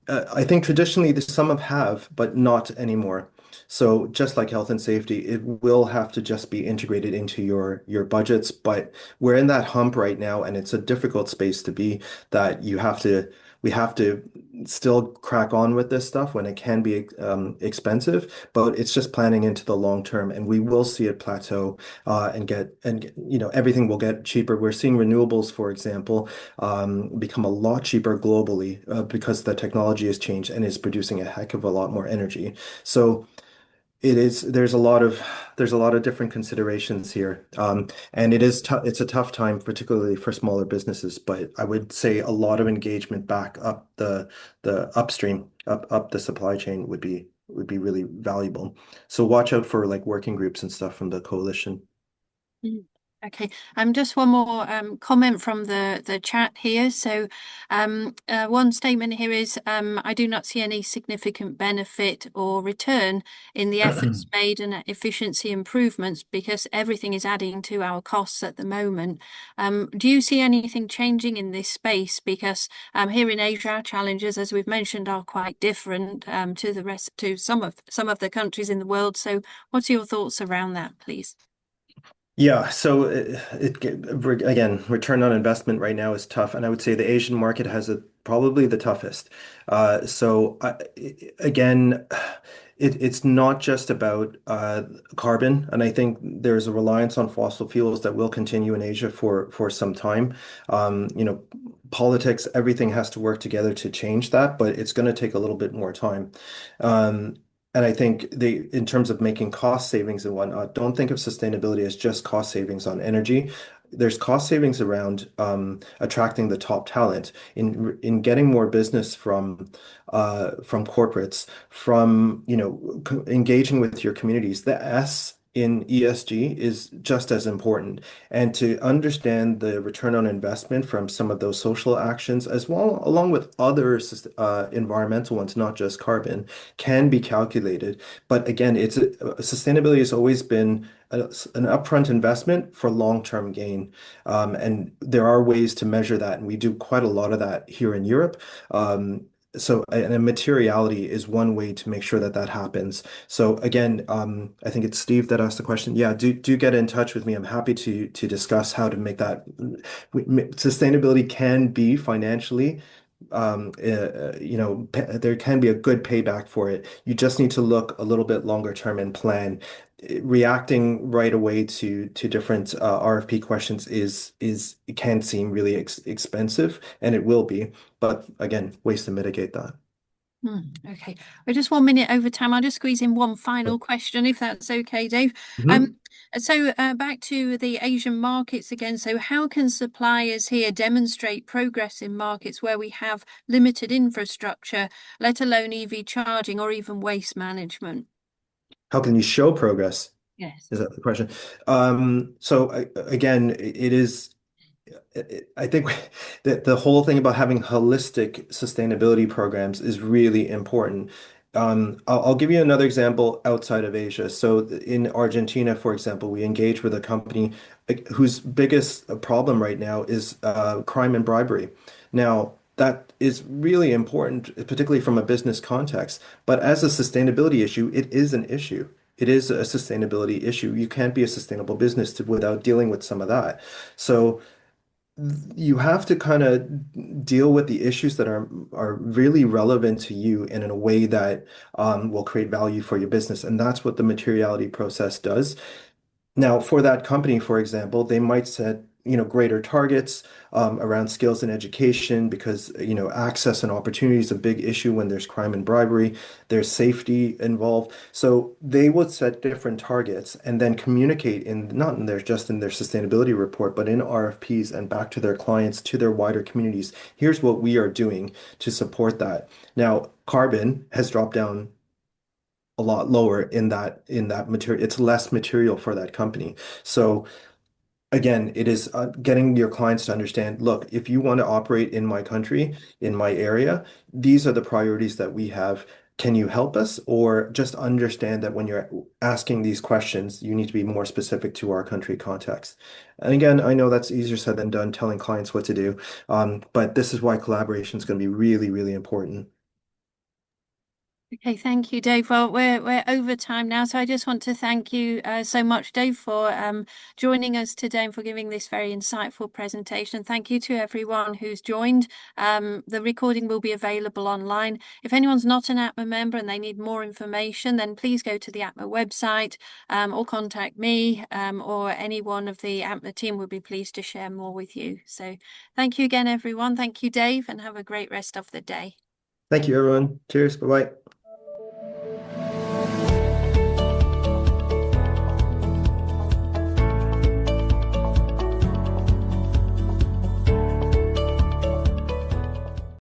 I think traditionally some have, but not anymore. So just like health and safety, it will have to just be integrated into your budgets. But we're in that hump right now, and it's a difficult space to be that we have to still crack on with this stuff when it can be expensive, but it's just planning into the long term, and we will see it plateau everything will get cheaper. We're seeing renewables, for example, become a lot cheaper globally because the technology has changed and is producing a heck of a lot more energy. So It is, there's a lot of different considerations here. And it is tough, it's a tough time, particularly for smaller businesses, but I would say a lot of engagement back up the upstream, up the supply chain would be really valuable. So watch out for like working groups and stuff from the coalition. Mm. Okay, just one more comment from the chat here. So, one statement here is, I do not see any significant benefit or return in the efforts made and efficiency improvements because everything is adding to our costs at the moment. Do you see anything changing in this space? Because here in Asia, our challenges, as we've mentioned, are quite different to some of the countries in the world. So, what's your thoughts around that, please? Yeah, so again, return on investment right now is tough, and I would say the Asian market has probably the toughest. Again, it's not just about carbon, and I think there's a reliance on fossil fuels that will continue in Asia for some time. You know, politics, everything has to work together to change that, but it's going to take a little bit more time. Um, and I think in terms of making cost savings and whatnot, don't think of sustainability as just cost savings on energy. There's cost savings around attracting the top talent in getting more business from corporates, from engaging with your communities. The S in ESG is just as important, and to understand the return on investment from some of those social actions as well, along with other environmental ones, not just carbon, can be calculated. But again, sustainability has always been an upfront investment for long-term gain. And there are ways to measure that, and we do quite a lot of that here in Europe. And materiality is one way to make sure that that happens. So again, I think it's Steve that asked the question. Yeah, do get in touch with me. I'm happy to discuss how to make that. Sustainability can be financially, there can be a good payback for it. You just need to look a little bit longer term and plan. Reacting right away to different RFP questions it can seem really expensive, and it will be. But again, ways to mitigate that. Okay, we're just 1 minute over time. I'll just squeeze in one final question, if that's okay, Dave. So back to the Asian markets again. So how can suppliers here demonstrate progress in markets where we have limited infrastructure, let alone EV charging or even waste management? How can you show progress? Yes. Is that the question? Again, it is. I think that the whole thing about having holistic sustainability programs is really important. I'll give you another example outside of Asia. So in Argentina, for example, we engage with a company whose biggest problem right now is crime and bribery. Now, that is really important, particularly from a business context. But as a sustainability issue, it is an issue. It is a sustainability issue. You can't be a sustainable business without dealing with some of that. So you have to kind of deal with the issues that are really relevant to you and in a way that will create value for your business. And that's what the materiality process does. Now, for that company, for example, they might set, greater targets around skills and education because, access and opportunity is a big issue when there's crime and bribery. There's safety involved. So they would set different targets and then communicate just in their sustainability report, but in RFPs and back to their clients, to their wider communities. Here's what we are doing to support that. Now, carbon has dropped down a lot lower in that material. It's less material for that company. So again, it is getting your clients to understand, look, if you want to operate in my country, in my area, these are the priorities that we have. Can you help us? Or just understand that when you're asking these questions, you need to be more specific to our country context. And again, I know that's easier said than done, telling clients what to do. But this is why collaboration is going to be really, really important. Okay, thank you, Dave. Well, we're over time now, so I just want to thank you so much, Dave, for joining us today and for giving this very insightful presentation. Thank you to everyone who's joined. The recording will be available online. If anyone's not an ATMA member and they need more information, then please go to the ATMA website or contact me or any one of the ATMA team would be pleased to share more with you. So thank you again, everyone. Thank you, Dave, and have a great rest of the day. Thank you, everyone. Cheers. Bye-bye.